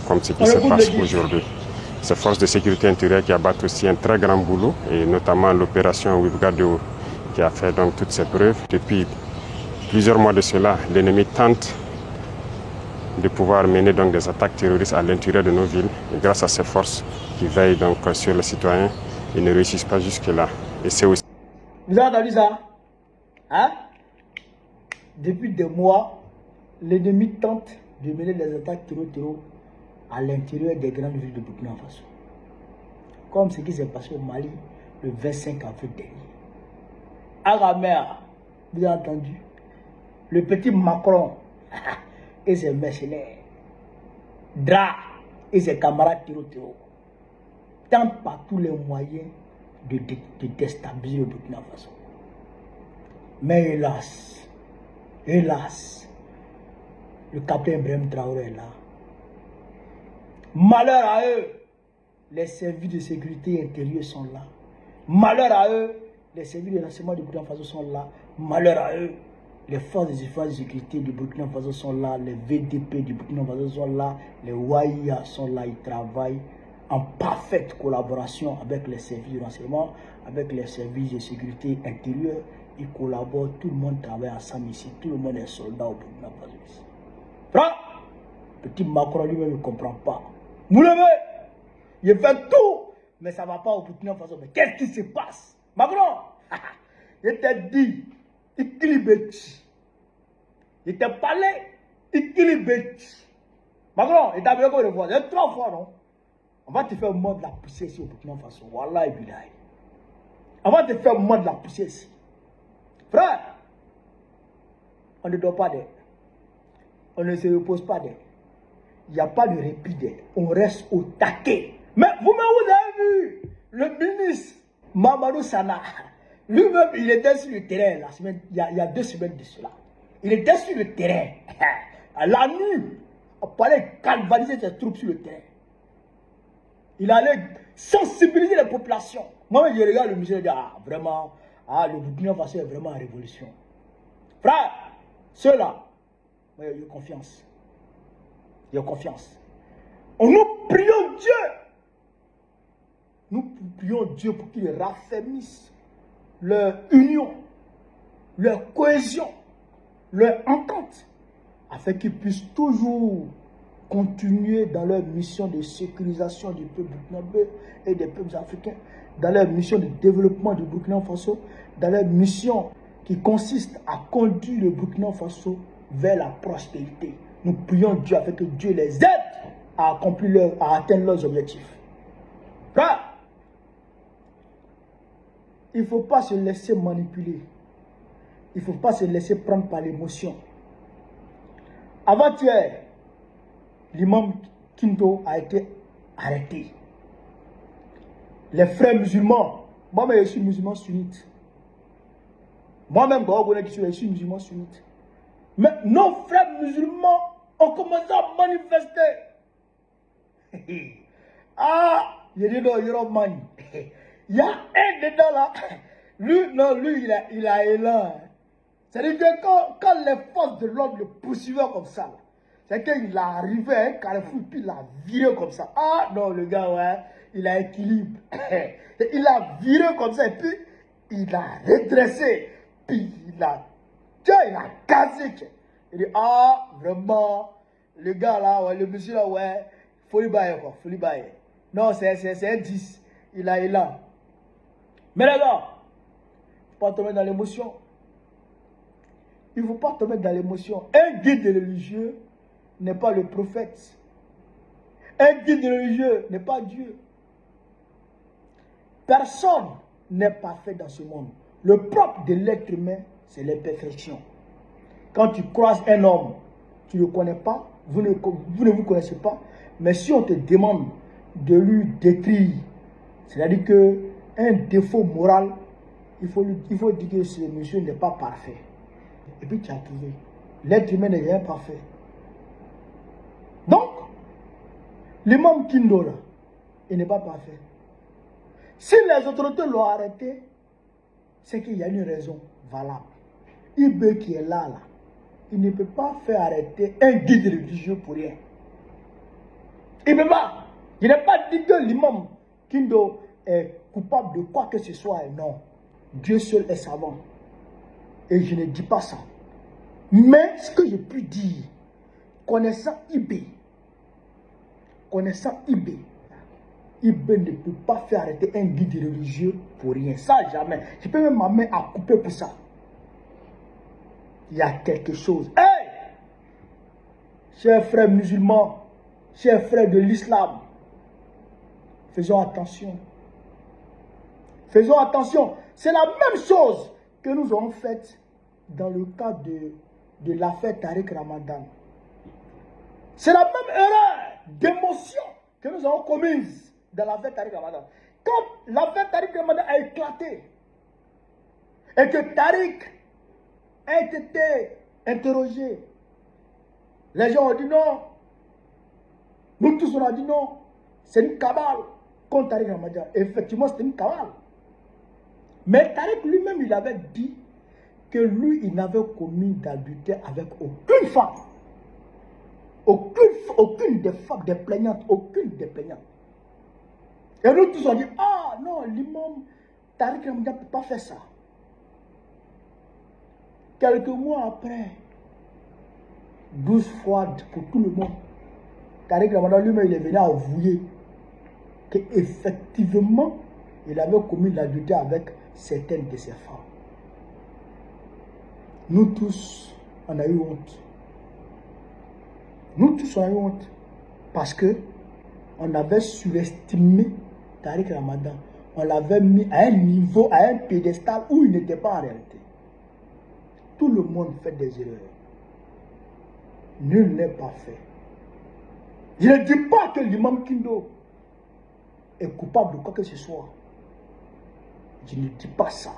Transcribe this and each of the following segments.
comme ce qui se passe aujourd'hui. Ces forces de sécurité intérieure qui abattent aussi un très grand boulot, et notamment l'opération Wivgado qui a fait donc toutes ses preuves. Depuis plusieurs mois de cela, l'ennemi tente de pouvoir mener donc des attaques terroristes à l'intérieur de nos villes. Et grâce à ces forces qui veillent donc sur les citoyens, ils ne réussissent pas jusque-là. Et c'est aussi... Vous avez entendu ça? Hein? Depuis des mois, l'ennemi tente de mener des attaques terroristes à l'intérieur des grandes villes de Burkina Faso. Comme ce qui s'est passé au Mali le 25 avril dernier. Agamea, vous avez entendu? Le petit Macron et ses mercenaires, Dra et ses camarades terroristes tentent par tous les moyens de déstabiliser le Burkina Faso. Mais hélas, le capitaine Ibrahim Traoré est là. Malheur à eux, les services de sécurité intérieure sont là. Malheur à eux, les services de renseignement du Burkina Faso sont là. Malheur à eux, les forces de sécurité du Burkina Faso sont là. Les VDP du Burkina Faso sont là. Les WAIA sont là. Ils travaillent en parfaite collaboration avec les services de renseignement, avec les services de sécurité intérieure. Ils collaborent, tout le monde travaille ensemble ici. Tout le monde est soldat au Burkina Faso ici. Frère, petit Macron lui-même ne comprend pas. Vous le voyez, il fait tout, mais ça ne va pas au Burkina Faso. Mais qu'est-ce qui se passe? Macron, il t'a dit, il kilibeti. Il t'a parlé, il kilibeti. Macron, il t'a bien qu'on le voit. Il y a 3 fois, non? On va te faire mordre la poussière ici au Burkina Faso. Wallah et billahi. On va te faire mordre la poussière ici. Frère, on ne dort pas d'air. On ne se repose pas d'air. Il n'y a pas de répit d'air. On reste au taquet. Mais vous-même, vous avez vu le ministre Mamadou Sana. Lui-même, il était sur le terrain il y a 2 semaines de cela. Il était sur le terrain. À la nuit, on parlait galvaniser ses troupes sur le terrain. Il allait sensibiliser les populations. Moi, je regarde le musée et je dis, ah, vraiment, le Burkina Faso est vraiment en révolution. Frère, ceux-là, j'ai confiance. J'ai confiance. Nous prions Dieu. Nous prions Dieu pour qu'il raffermisse leur union, leur cohésion, leur entente, afin qu'ils puissent toujours continuer dans leur mission de sécurisation du peuple burkinabé et des peuples africains, dans leur mission de développement du Burkina Faso, dans leur mission qui consiste à conduire le Burkina Faso vers la prospérité. Nous prions Dieu afin que Dieu les aide à accomplir à atteindre leurs objectifs. Frère, il ne faut pas se laisser manipuler. Il ne faut pas se laisser prendre par l'émotion. Avant-hier, l'imam Kinto a été arrêté. Les frères musulmans, moi-même je suis musulman sunnite. Moi-même, je suis musulman sunnite. Mais nos frères musulmans ont commencé à manifester. Ah, il dit non, Europe man. Il y a un dedans là. Lui, il a élan. C'est-à-dire que quand les forces de l'ordre le poursuivaient comme ça, c'est qu'il arrivait à un carrefour, puis il a viré comme ça. Ah non, le gars, ouais, il a équilibre. Il a viré comme ça, et puis il a redressé. Puis il a casé. Il dit, ah, vraiment, le gars là, ouais, le monsieur là, ouais, faut lui bailler quoi, faut lui bailler. Non, c'est un 10. Il a élan. Mais les gars, il ne faut pas tomber dans l'émotion. Il ne faut pas tomber dans l'émotion. Un guide religieux n'est pas le prophète. Un guide religieux n'est pas Dieu. Personne n'est parfait dans ce monde. Le propre de l'être humain, c'est l'imperfection. Quand tu croises un homme, tu ne le connais pas, vous ne vous connaissez pas, mais si on te demande de lui décrire, c'est-à-dire qu'un défaut moral, il faut dire que ce monsieur n'est pas parfait. Et puis tu as trouvé. L'être humain n'est rien parfait. Donc, l'imam Kindo là, il n'est pas parfait. Si les autorités l'ont arrêté, c'est qu'il y a une raison valable. Ibe qui est là, il ne peut pas faire arrêter un guide religieux pour rien. Il ne peut pas. Je n'ai pas dit que l'imam Kindo est coupable de quoi que ce soit. Non. Dieu seul est savant. Et je ne dis pas ça. Mais ce que je peux dire, connaissant IB, IB ne peut pas faire arrêter un guide religieux pour rien. Ça, jamais. Je peux même ma main à couper pour ça. Il y a quelque chose. Hey! Chers frères musulmans, chers frères de l'islam, faisons attention. Faisons attention. C'est la même chose que nous avons faite dans le cas de l'affaire Tariq Ramadan. C'est la même erreur d'émotion que nous avons commise dans l'affaire Tariq Ramadan. Quand l'affaire Tariq Ramadan a éclaté et que Tariq a été interrogé, les gens ont dit non. Nous tous on a dit non. C'est une cabale contre Tariq Ramadan. Effectivement, c'était une cabale. Mais Tariq lui-même, il avait dit que lui, il n'avait commis d'adultère avec aucune femme. Aucune des femmes, des plaignantes, aucune des plaignantes. Et nous tous on dit, ah non, l'imam Tariq Ramadan ne peut pas faire ça. Quelques mois après, douce froide pour tout le monde, Tariq Ramadan lui-même, il est venu avouer qu'effectivement, il avait commis l'adultère avec certaines de ses femmes. Nous tous, on a eu honte. Nous tous, on a eu honte. Parce que on avait surestimé Tariq Ramadan. On l'avait mis à un niveau, à un piédestal où il n'était pas en réalité. Tout le monde fait des erreurs. Nul n'est pas fait. Je ne dis pas que l'imam Kindo est coupable de quoi que ce soit. Je ne dis pas ça.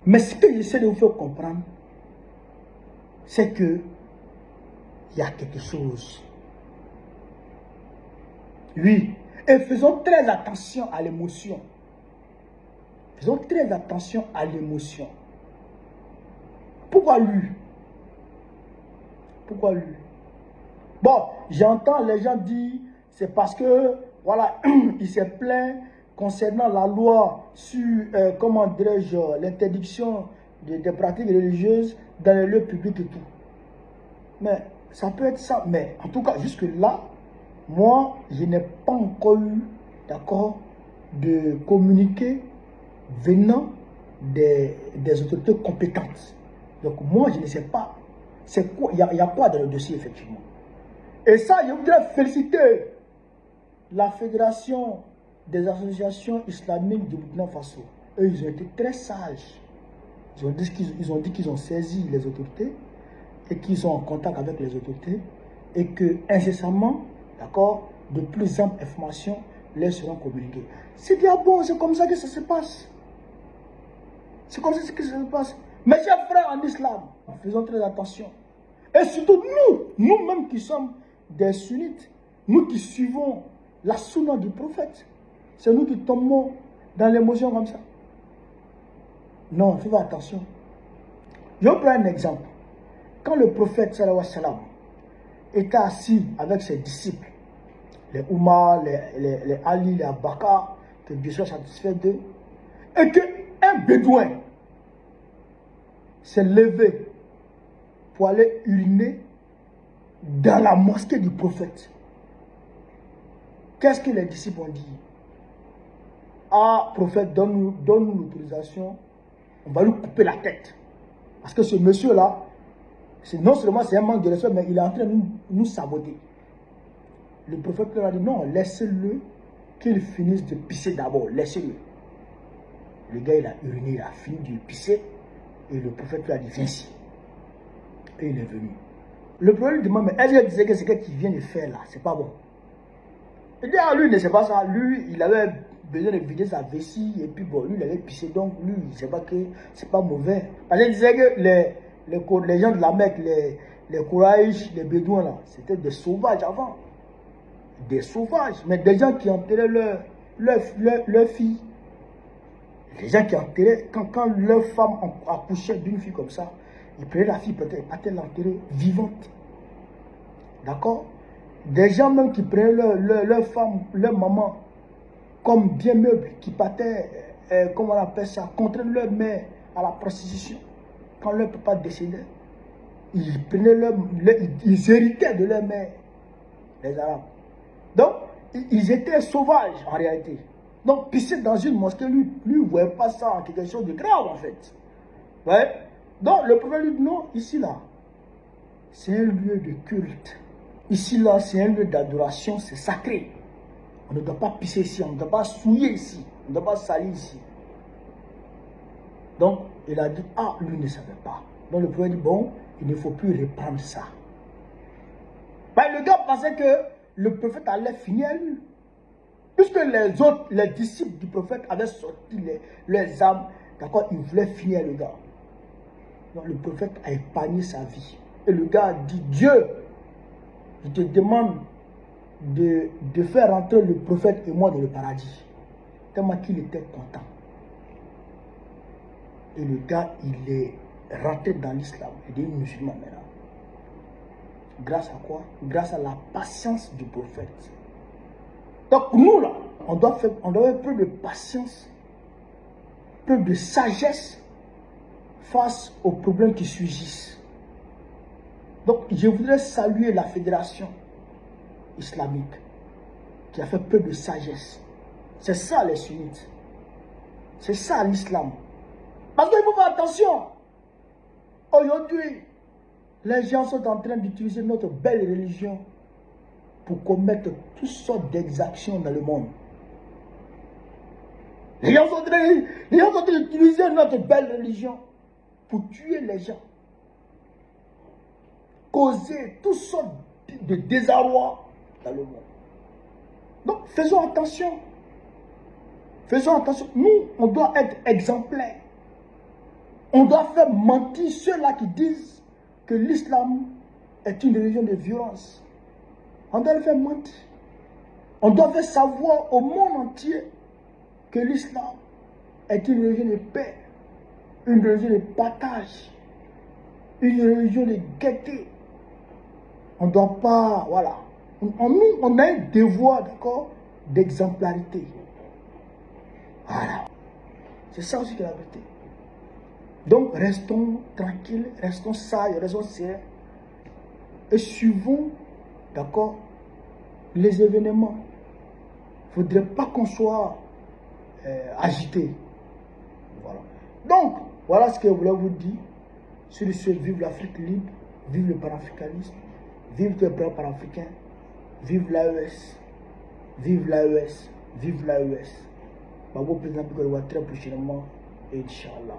Mais ce que j'essaie de vous faire comprendre, c'est que il y a quelque chose. Oui. Et faisons très attention à l'émotion. Faisons très attention à l'émotion. Pourquoi lui? Pourquoi lui? Bon, j'entends les gens dire, c'est parce que, voilà, il s'est plaint concernant la loi sur, comment dirais-je, l'interdiction des pratiques religieuses dans les lieux publics et tout. Mais ça peut être ça. Mais en tout cas, jusque-là, moi, je n'ai pas encore eu, d'accord, de communiqué venant des autorités compétentes. Donc moi, je ne sais pas. C'est quoi, il y a quoi dans le dossier, effectivement. Et ça, je voudrais féliciter la Fédération des associations islamiques du Burkina Faso. Eux, ils ont été très sages. Ils ont dit qu'ils ont saisi les autorités et qu'ils sont en contact avec les autorités et que incessamment, d'accord, de plus amples informations leur seront communiquées. C'est bien bon, c'est comme ça que ça se passe. C'est comme ça que ça se passe. Mes chers frères en islam, faisons très attention. Et surtout nous-mêmes qui sommes des sunnites, nous qui suivons la sunna du prophète, c'est nous qui tombons dans l'émotion comme ça. Non, faites attention. Je vais prendre un exemple. Quand le prophète sallallahu alayhi wa sallam était assis avec ses disciples, les Oumar, les Ali, les Abaka, que Dieu soit satisfait d'eux, et qu'un bédouin s'est levé pour aller uriner dans la mosquée du prophète. Qu'est-ce que les disciples ont dit? Ah, prophète, donne-nous l'autorisation, on va lui couper la tête. Parce que ce monsieur-là, non seulement c'est un manque de respect, mais il est en train de nous saboter. Le prophète leur a dit non, laissez-le qu'il finisse de pisser d'abord, laissez-le. Le gars, il a uriné, il a fini de pisser, et le prophète lui a dit viens ici. Et il est venu. Le prophète lui demande, mais est-ce qu'il disait que ce qu'il vient de faire là, c'est pas bon? Il dit, ah, lui, il ne sait pas ça. Lui, il avait besoin de vider sa vessie, et puis bon, lui, il avait pissé, donc lui, il ne sait pas que c'est pas mauvais. Parce qu'il disait que les gens de la Mecque, les Kouraïches, les Bédouins là, c'était des sauvages avant. Des sauvages, mais des gens qui enterraient leur fille. Les gens qui enterraient, quand leur femme accouchait d'une fille comme ça, ils prenaient la fille, peut-être l'enterrer vivante. D'accord? Des gens même qui prenaient leur femme, leur maman, comme bien meuble, qui partaient, comment on appelle ça, contre leur mère à la prostitution. Quand leur papa décédait, ils prenaient ils héritaient de leur mère, les Arabes. Donc, ils étaient sauvages en réalité. Donc, pisser dans une mosquée, lui, ne voyait pas ça en quelque chose de grave en fait. Ouais. Donc, le prophète lui dit non, ici là, c'est un lieu de culte. Ici là, c'est un lieu d'adoration, c'est sacré. On ne doit pas pisser ici, on ne doit pas souiller ici, on ne doit pas salir ici. Donc, il a dit, ah, lui ne savait pas. Donc, le prophète dit, bon, il ne faut plus reprendre ça. Ben, le gars pensait que le prophète allait finir lui. Puisque les autres, les disciples du prophète avaient sorti leurs armes, d'accord, ils voulaient finir le gars. Donc, le prophète a épargné sa vie. Et le gars a dit, Dieu, je te demande de faire rentrer le prophète et moi dans le paradis. Tellement qu'il était content. Et le gars, il est rentré dans l'islam. Il est musulman maintenant. Grâce à quoi? Grâce à la patience du prophète. Donc nous là, on doit faire preuve de patience, preuve de sagesse face aux problèmes qui surgissent. Donc je voudrais saluer la fédération islamique qui a fait preuve de sagesse. C'est ça les sunnites. C'est ça l'islam. Parce qu'il faut faire attention. Aujourd'hui, les gens sont en train d'utiliser notre belle religion pour commettre toutes sortes d'exactions dans le monde. Les gens sont en train d'utiliser notre belle religion pour tuer les gens. Causer toutes sortes de désarroi dans le monde. Donc, faisons attention. Faisons attention. Nous, on doit être exemplaires. On doit faire mentir ceux-là qui disent que l'islam est une religion de violence. On doit le faire mentir. On doit faire savoir au monde entier que l'islam est une religion de paix, une religion de partage, une religion de gaieté. On ne doit pas, voilà. On a un devoir, d'accord, d'exemplarité. Voilà. C'est ça aussi que la vérité. Donc, restons tranquilles, restons sages, restons sérieux. Et suivons, d'accord, les événements. Il ne faudrait pas qu'on soit agité. Voilà. Donc, voilà ce que je voulais vous dire. Sur ce, vive l'Afrique libre, vive le panafricanisme, vive le plan panafricain, vive l'AES, vive l'AES, vive l'AES. Babo président Biko très prochainement, Inch'Allah.